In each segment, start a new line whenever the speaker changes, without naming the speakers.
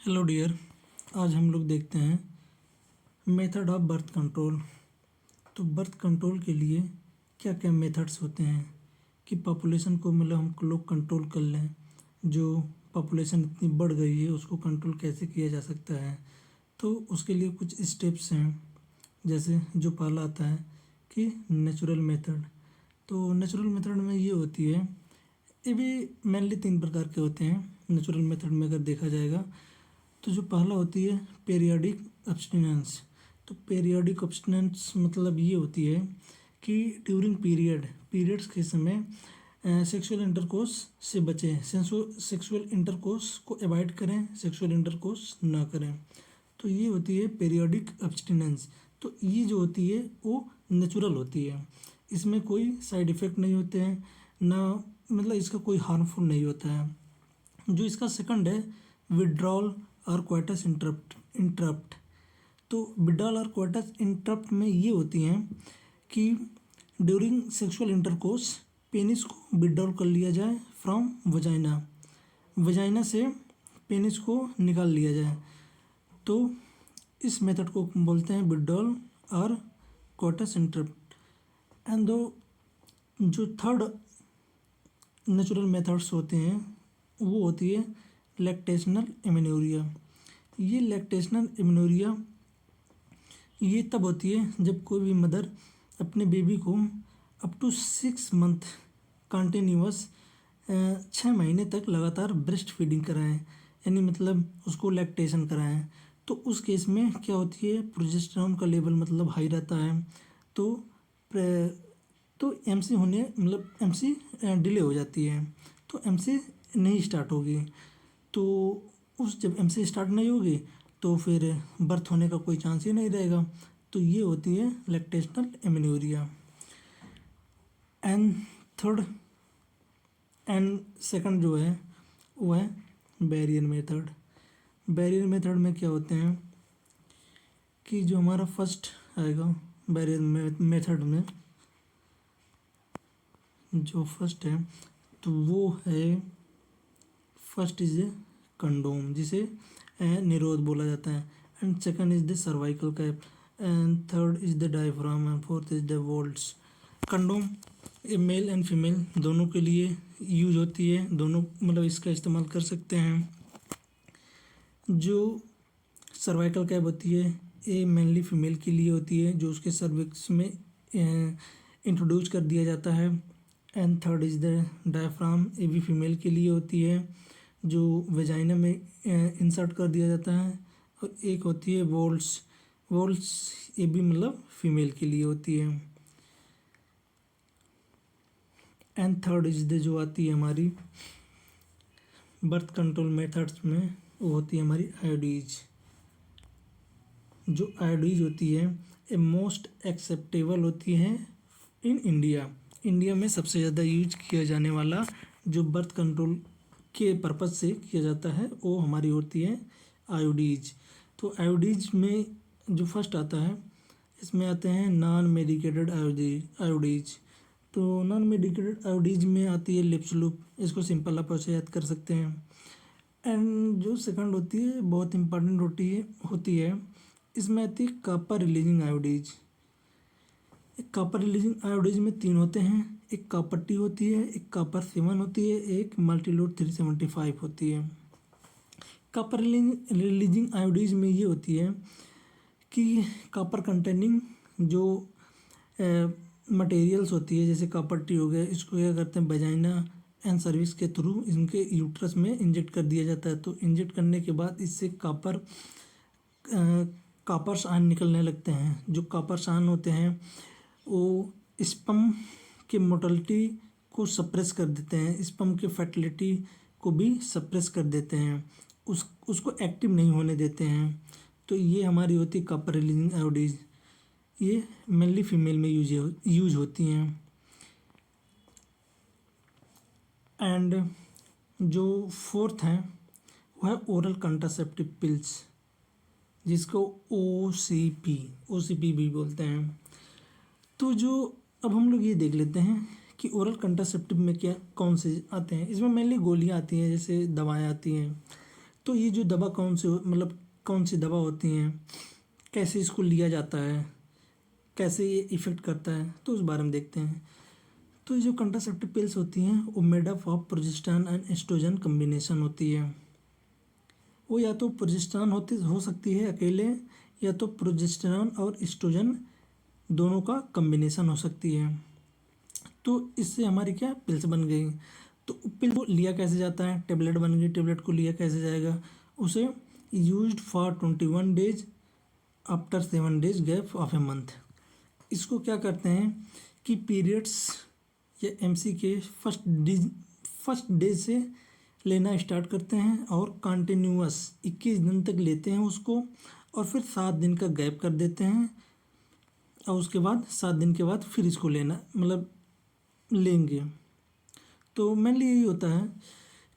Hello dear. आज हम लोग देखते हैं मेथड ऑफ बर्थ कंट्रोल। तो बर्थ कंट्रोल के लिए क्या क्या मेथड्स होते हैं कि पॉपुलेशन को मतलब हम लोग कंट्रोल कर लें। जो पॉपुलेशन इतनी बढ़ गई है उसको कंट्रोल कैसे किया जा सकता है। तो उसके लिए कुछ स्टेप्स हैं। जैसे जो पहला आता है कि नेचुरल मेथड। तो नेचुरल मेथड में ये होती है, ये भी मेनली 3 प्रकार के होते हैं नेचुरल मेथड में अगर देखा जाएगा। तो जो पहला होती है पीरियाडिक अब्स्टिनेंस। तो पीरियाडिक अब्स्टिनेंस मतलब ये होती है कि ड्यूरिंग पीरियड्स के समय सेक्सुअल इंटरकोर्स से बचें, सेक्सुअल इंटरकोर्स को अवॉइड करें, सेक्सुअल इंटरकोर्स ना करें। तो ये होती है पीरियाडिक अब्स्टिनेंस। तो ये जो होती है वो नेचुरल होती है, इसमें कोई साइड इफ़ेक्ट नहीं होते हैं ना, मतलब इसका कोई हार्मफुल नहीं होता है। जो इसका सेकंड है विड्रॉल और क्वाइटस इंटरप्ट। तो विड्रॉल और क्वाइटस इंटरप्ट में ये होती हैं कि ड्यूरिंग सेक्सुअल इंटरकोर्स पेनिस को विड्रॉल कर लिया जाए फ्रॉम वजाइना से पेनिस को निकाल लिया जाए। तो इस मेथड को बोलते हैं विड्रॉल और क्वाइटस इंटरप्ट। एंड दो जो थर्ड नेचुरल मेथड्स होते हैं वो होती है लैक्टेशनल एमेनोरिया। ये लैक्टेशनल एमेनोरिया ये तब होती है जब कोई भी मदर अपने बेबी को अप टू 6 मंथ कंटिन्यूअस 6 महीने तक लगातार ब्रेस्ट फीडिंग कराएं, यानी मतलब उसको लैक्टेशन कराएं। तो उस केस में क्या होती है, प्रोजेस्टेरॉन का लेवल मतलब हाई रहता है। तो एमसी होने मतलब एमसी डिले हो जाती है, तो एमसी नहीं स्टार्ट होगी। तो उस जब एमसी स्टार्ट नहीं होगी तो फिर बर्थ होने का कोई चांस ही नहीं रहेगा। तो ये होती है lactational amenorrhea. And third and second जो है वो है बैरियर मेथड। बैरियर मेथड में क्या होते हैं कि जो हमारा फर्स्ट आएगा बैरियर मेथड में, जो फर्स्ट है तो वो है फर्स्ट इज ए कंडोम, जिसे निरोध बोला जाता है। And second is the cervical cap, and third is the diaphragm, and fourth is the volts. Condom ये मेल एंड फीमेल दोनों के लिए यूज होती है, दोनों मतलब इसका इस्तेमाल कर सकते हैं। जो सर्वाइकल कैप होती है ये मेनली फीमेल के लिए होती है, जो उसके सर्विक्स में इंट्रोड्यूस कर दिया जाता है। And third is the diaphragm, ये भी फीमेल के लिए होती है, जो वेजाइना में इंसर्ट कर दिया जाता है। और एक होती है वोल्ट्स ये भी मतलब फीमेल के लिए होती है। एंड थर्ड इज द जो आती है हमारी बर्थ कंट्रोल मेथड्स में वो होती है हमारी आयोडीज। जो आयोडीज होती है ये मोस्ट एक्सेप्टेबल होती है इन इंडिया में सबसे ज़्यादा यूज किया जाने वाला जो बर्थ कंट्रोल के पर्पज़ से किया जाता है वो हमारी होती है आयोडीज। तो आयोडीज में जो फर्स्ट आता है इसमें आते हैं नॉन मेडिकेटेड आयोडीज। तो नॉन मेडिकेटेड आयोडीज में आती है लिप्सलुप, इसको सिंपल आप ऐसे याद कर सकते हैं। एंड जो सेकंड होती है बहुत इंपॉर्टेंट होती है, इसमें आती है कॉपर रिलीजिंग आयोडीज। एक कॉपर रिलीजिंग आयोडीज में 3 होते हैं, एक कॉपर टी होती है, एक कॉपर 7 होती है, एक मल्टीलोड 375 होती है। कॉपर रिलीजिंग आयोडीज में ये होती है कि कॉपर कंटेनिंग जो मटेरियल्स होती है जैसे कॉपर टी हो गया, इसको क्या करते हैं वजाइना एंड सर्विस के थ्रू इनके यूट्रस में इंजेक्ट कर दिया जाता है। तो इंजेक्ट करने के बाद इससे कॉपर्स आयन निकलने लगते हैं। जो कॉपर्स आयन होते हैं वो स्पर्म के मोटिलिटी को सप्रेस कर देते हैं, स्पर्म के फर्टिलिटी को भी सप्रेस कर देते हैं, उसको एक्टिव नहीं होने देते हैं। तो ये हमारी होती है कॉपर रिलीजिंग आयोडीज, ये मेनली फीमेल में यूज होती हैं। एंड जो फोर्थ है वो है ओरल कंट्रासेप्टिव पिल्स, जिसको OCP भी बोलते हैं। तो जो अब हम लोग ये देख लेते हैं कि ओरल कंट्रासेप्टिव में क्या कौन से आते हैं। इसमें मेनली गोलियां आती हैं, जैसे दवाएं आती हैं। तो ये जो दवा कौन सी दवा होती हैं, कैसे इसको लिया जाता है, कैसे ये इफ़ेक्ट करता है, तो उस बारे में देखते हैं। तो ये जो कंट्रासेप्टिव पिल्स होती हैं वो made up of progesterone and estrogen combination होती है। वो या तो प्रोजेस्टेरॉन हो सकती है अकेले, या तो प्रोजेस्टेरॉन और एस्ट्रोजन दोनों का कम्बिनेशन हो सकती है। तो इससे हमारी क्या पिल्स बन गई। तो पिल को लिया कैसे जाता है, टेबलेट बन गई, टेबलेट को लिया कैसे जाएगा, उसे used for 21 days after 7 days gap of a month. इसको क्या करते हैं कि पीरियड्स या एमसी के फर्स्ट डे से लेना स्टार्ट करते हैं और कंटिन्यूअस 21 दिन तक लेते हैं उसको, और फिर 7 दिन का गैप कर देते हैं, और उसके बाद 7 दिन के बाद फिर इसको लेना लेंगे। तो मेनली यही होता है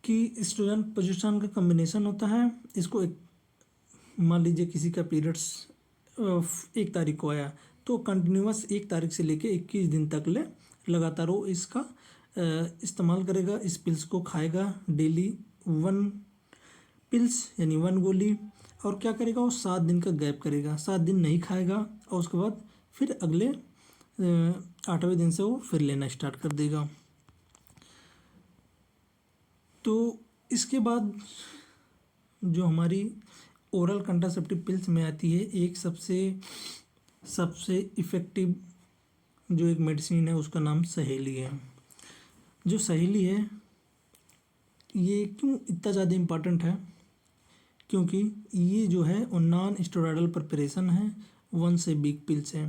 कि एस्ट्रोजन प्रोजेस्टेरॉन का कम्बिनेशन होता है। इसको मान लीजिए किसी का पीरियड्स 1 तारीख को आया, तो कंटिन्यूअस 1 तारीख से लेके 21 दिन तक लगातार वो इसका इस्तेमाल करेगा। इस पिल्स को खाएगा डेली 1 पिल्स यानी 1 गोली, और क्या करेगा वो 7 दिन का गैप करेगा, 7 दिन नहीं खाएगा, और उसके बाद फिर अगले 8वें दिन से वो फिर लेना स्टार्ट कर देगा। तो इसके बाद जो हमारी ओरल कंट्रासेप्टिव पिल्स में आती है, एक सबसे इफ़ेक्टिव जो एक मेडिसिन है उसका नाम सहेली है। जो सहेली है ये क्यों इतना ज़्यादा इम्पॉर्टेंट है, क्योंकि ये जो है वो नॉन स्टेरॉयडल प्रिपरेशन है, 1 से बिग पिल्स है।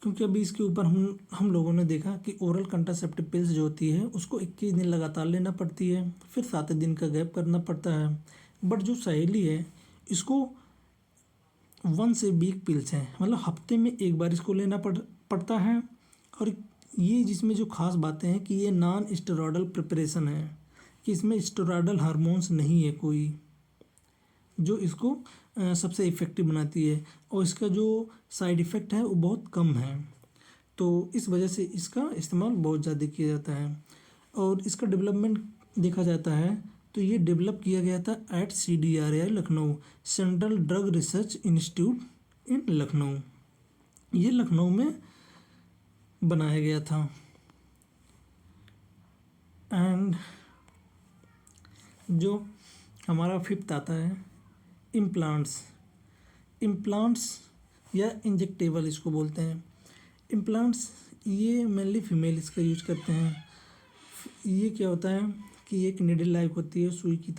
क्योंकि अभी इसके ऊपर हम लोगों ने देखा कि ओरल कंट्रासेप्टिव पिल्स जो होती है उसको 21 दिन लगातार लेना पड़ती है, फिर 7 दिन का गैप करना पड़ता है। बट जो सहेली है इसको 1 से बिग पिल्स हैं, मतलब हफ्ते में 1 बार इसको लेना पड़ता है। और ये जिसमें जो खास बातें हैं कि ये नॉन स्टेरॉयडल प्रिपरेशन है, कि इसमें स्टेरॉयडल हार्मोन्स नहीं है कोई, जो इसको सबसे इफ़ेक्टिव बनाती है, और इसका जो साइड इफ़ेक्ट है वो बहुत कम है। तो इस वजह से इसका इस्तेमाल बहुत ज़्यादा किया जाता है। और इसका डेवलपमेंट देखा जाता है तो ये डेवलप किया गया था at CDRI Lucknow, central drug research institute in Lucknow. ये लखनऊ में बनाया गया था। एंड जो हमारा 5th आता है इम्प्लांट्स या इंजेक्टेबल इसको बोलते हैं। इम्प्लांट्स ये मेनली फीमेल इसका यूज करते हैं। ये क्या होता है कि एक निडल लाइक होती है, सुई के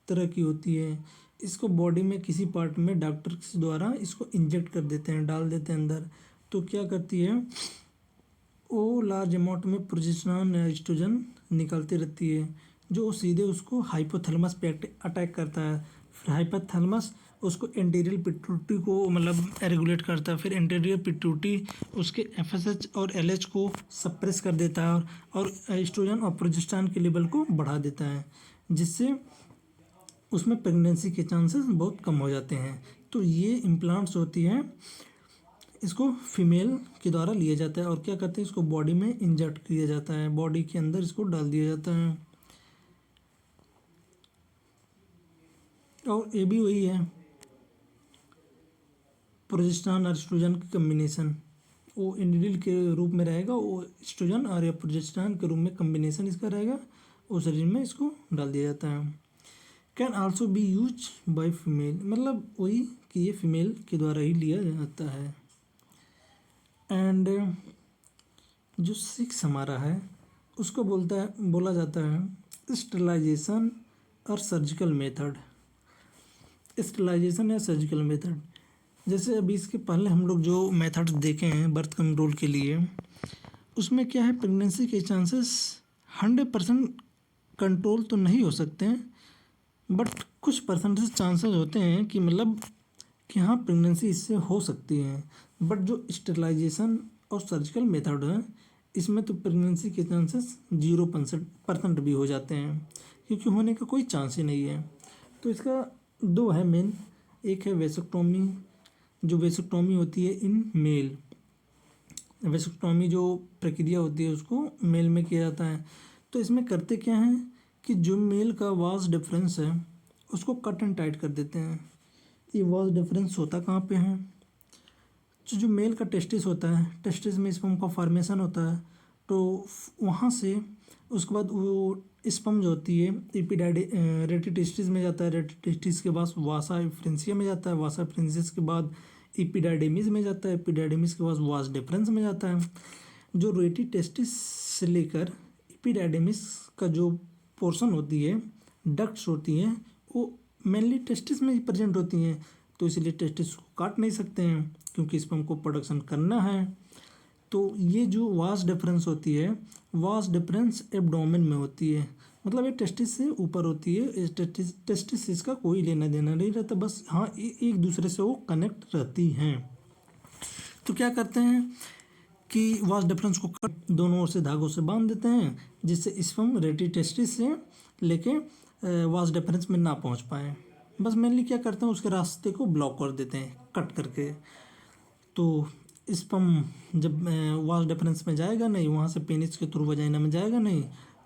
तरह की होती है। इसको बॉडी में किसी पार्ट में डॉक्टर द्वारा इसको इंजेक्ट कर देते हैं, डाल देते हैं अंदर। तो क्या करती है वो लार्ज अमाउंट में प्रोजेस्टेरॉन या एस्ट्रोजन निकालती रहती है, जो सीधे उसको हाइपोथैलेमस पे अटैक करता है। फिर हाइपोथैलेमस उसको एंटीरियर पिट्यूटरी को रेगुलेट करता है, फिर एंटीरियर पिट्यूटरी उसके FSH और LH को सप्रेस कर देता है, और एस्ट्रोजन और प्रोजेस्टेरॉन के लेवल को बढ़ा देता है, जिससे उसमें प्रेगनेंसी के चांसेस बहुत कम हो जाते हैं। तो ये इम्प्लांट्स होती हैं, इसको फीमेल के द्वारा लिया जाता है, और क्या करते हैं इसको बॉडी में इंजेक्ट किया जाता है, बॉडी के अंदर इसको डाल दिया जाता है। और ये भी वही है, प्रोजेस्टेरॉन और एस्ट्रोजन की कम्बिनेशन वो इंडिविजुअल के रूप में रहेगा, वो एस्ट्रोजन और या प्रोजेस्टेरॉन के रूप में कम्बिनेशन इसका रहेगा, वो शरीर में इसको डाल दिया जाता है। Can also be use by female, मतलब वही कि ये फीमेल के द्वारा ही लिया जाता है। एंड जो 6 हमारा है उसको बोला जाता है स्टरलाइजेशन और सर्जिकल मेथड। स्टरलाइजेशन या सर्जिकल मेथड, जैसे अभी इसके पहले हम लोग जो मेथड्स देखे हैं बर्थ कंट्रोल के लिए, उसमें क्या है प्रेगनेंसी के चांसेस 100% कंट्रोल तो नहीं हो सकते हैं, बट कुछ परसेंटेज चांसेस होते हैं कि कि हाँ प्रेगनेंसी इससे हो सकती है। बट जो स्टेरिलाइजेशन और सर्जिकल मेथड है इसमें तो प्रेगनेंसी के चांसेस 0% भी हो जाते हैं, क्योंकि होने का कोई चांस ही नहीं है। तो इसका 2 है मेन, एक है वेसेक्टोमी, जो वेसेक्टोमी होती है इन मेल। वेसेक्टोमी जो प्रक्रिया होती है उसको मेल में किया जाता है। तो इसमें करते क्या हैं कि जो मेल का वास डिफरेंस है उसको कट एंड टाइट कर देते हैं। ये वास डिफरेंस होता कहाँ पे है? जो मेल का टेस्टिस होता है, टेस्टिस में स्पर्म का फॉर्मेशन होता है, तो वहाँ से उसके बाद वो स्पर्म जो होती है रेटिटेस्टिस में जाता है, रेटिटेस्टिस के बाद वासा फ्रेंसिया में जाता है, वासा फ्रेंसिस के बाद एपिडाइडेमिस में जाता है, एपिडाइडेमिस के बाद वास डिफरेंस में जाता है। जो रेटिटेस्टिस से लेकर एपिडाइडेमिस का जो पोर्शन होती है, डक्ट्स होती हैं, वो मेनली टेस्टिस में ही प्रेजेंट होती हैं, तो इसलिए टेस्टिस को काट नहीं सकते हैं क्योंकि स्पर्म को प्रोडक्शन करना है। तो ये जो वास डिफरेंस होती है, वास डिफरेंस एब्डोमेन में होती है, मतलब ये टेस्टिस से ऊपर होती है। इस टेस्टिस से इसका कोई लेना देना नहीं रहता, बस हाँ एक दूसरे से वो कनेक्ट रहती हैं। तो क्या करते हैं कि वास डिफरेंस को कट दोनों ओर से धागों से बांध देते हैं, जिससे स्पर्म रेटिटेस्टिस से लेके वास डिफरेंस में ना पहुंच पाए। बस मेनली क्या करते हैं, उसके रास्ते को ब्लॉक कर देते हैं कट करके। तो स्पर्म जब वास डिफरेंस में जाएगा नहीं, वहाँ से पेनिस के थ्रू वजाइना में जाएगा नहीं,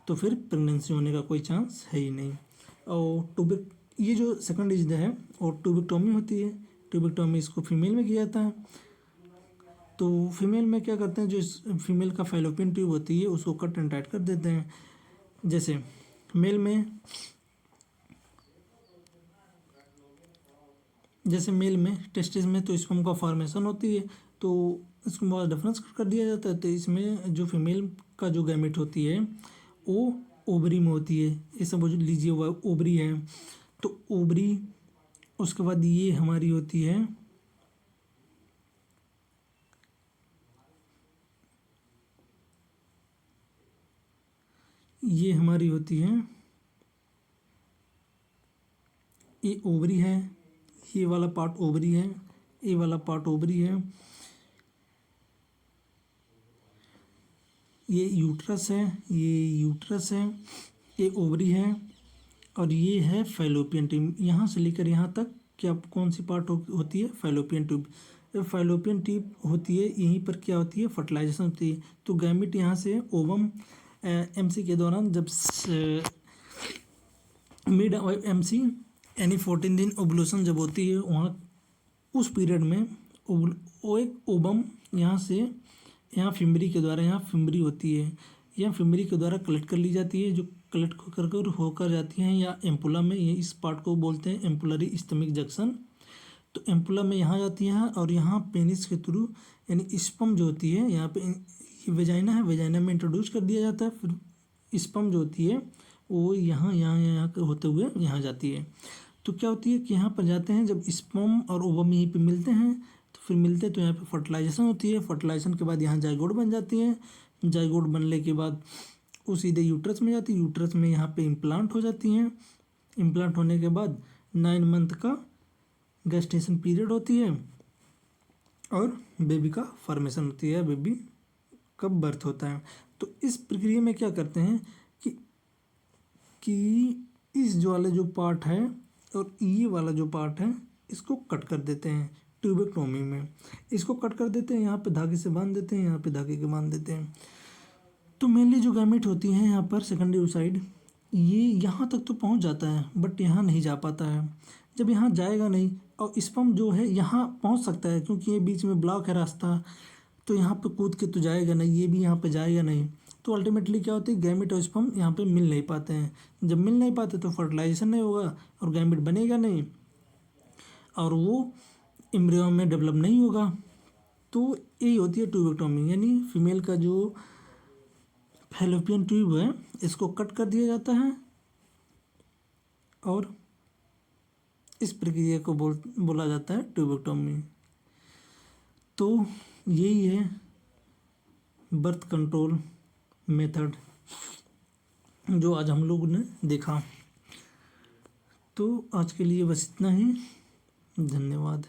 तो फिर प्रेगनेंसी होने का कोई चांस है ही नहीं। और ये जो सेकंड इज है और ट्यूबिक्टोमी होती है। ट्यूबिक्टोमी इसको फीमेल में किया जाता है। तो फीमेल में क्या करते हैं, जो फीमेल का फैलोपियन ट्यूब होती है उसको कट एंड टाइट कर देते हैं। जैसे मेल में टेस्टिस में तो स्पर्म का फॉर्मेशन होती है, तो इसको बहुत डिफरेंस कर दिया जाता है। तो इसमें जो फीमेल का जो गैमेट होती है वो ओवरी में होती है। ये समझ लीजिए ओवरी है, तो ओवरी, उसके बाद ये हमारी होती है ये ओवरी है, ये वाला पार्ट ओवरी है, ये वाला पार्ट ओवरी है, ये यूट्रस है, ये ओवरी है, और ये है फैलोपियन ट्यूब। यहाँ से लेकर यहाँ तक क्या कौन सी पार्ट होती है? Fallopian tube. फैलोपियन ट्यूब होती है, यहीं पर क्या होती है? फर्टिलाइजेशन होती है। तो गैमेट यहाँ से ओवम एमसी के दौरान जब मिड एमसी यानी 14 दिन ओवुलेशन जब होती है, वहाँ उस पीरियड में वो एक ओवम यहाँ से यहाँ फिमरी के द्वारा, यहाँ फिमरी होती है, यह फिमरी के द्वारा कलेक्ट कर ली जाती है, जो कलेक्ट कर होकर जाती हैं या एम्पुला में। ये इस पार्ट को बोलते हैं एम्पुलरी स्टमिक जंक्शन। तो एम्पुला में यहाँ जाती है और यहाँ पेनिस के थ्रू यानी स्पर्म जो होती है, यहाँ पे वेजाइना है, वेजाइना में इंट्रोड्यूस कर दिया जाता है। फिर स्पर्म जो होती है वो यहाँ होते हुए यहाँ जाती है। तो क्या होती है कि यहाँ पर जाते हैं, जब स्पर्म और ओवम यहीं पे मिलते हैं, तो फिर मिलते हैं तो यहाँ पे फर्टिलाइजेशन होती है। फर्टिलाइजेशन के बाद यहाँ जाइगोट बन जाती है। जाइगोट बनने के बाद वो सीधे यूट्रस में जाती है। यूट्रस में यहाँ पे इम्प्लांट हो जाती हैं। इम्प्लांट होने के बाद 9 मंथ का गेस्टेशन पीरियड होती है और बेबी का फॉर्मेशन होती है, बेबी का बर्थ होता है। तो इस प्रक्रिया में क्या करते हैं कि इस जो वाला जो पार्ट है और ये वाला जो पार्ट है इसको कट कर देते हैं ट्यूबेक्टोमी में। इसको कट कर देते हैं, यहाँ पे धागे से बांध देते हैं, यहाँ पे धागे के बांध देते हैं। तो मेनली जो गैमेट होती हैं यहाँ पर सेकेंडरी ओसाइड, ये यहाँ तक तो पहुँच जाता है बट यहाँ नहीं जा पाता है। जब यहाँ जाएगा नहीं और स्पर्म जो है यहाँ पहुँच सकता है, क्योंकि ये बीच में ब्लॉक है रास्ता, तो यहाँ पे कूद के तो जाएगा नहीं, ये भी यहाँ पे जाएगा नहीं। तो अल्टीमेटली क्या होती है, गैमेट और स्पर्म यहाँ पे मिल नहीं पाते हैं। जब मिल नहीं पाते तो फर्टिलाइजेशन नहीं होगा और गैमेट बनेगा नहीं और वो एम्ब्रियो में डेवलप नहीं होगा। तो यही होती है ट्यूबेक्टोमी, यानी फीमेल का जो फैलोपियन ट्यूब है इसको कट कर दिया जाता है और इस प्रक्रिया को बोला जाता है ट्यूबेक्टोमी। तो यही है बर्थ कंट्रोल मेथड जो आज हम लोग ने देखा। तो आज के लिए बस इतना ही, धन्यवाद।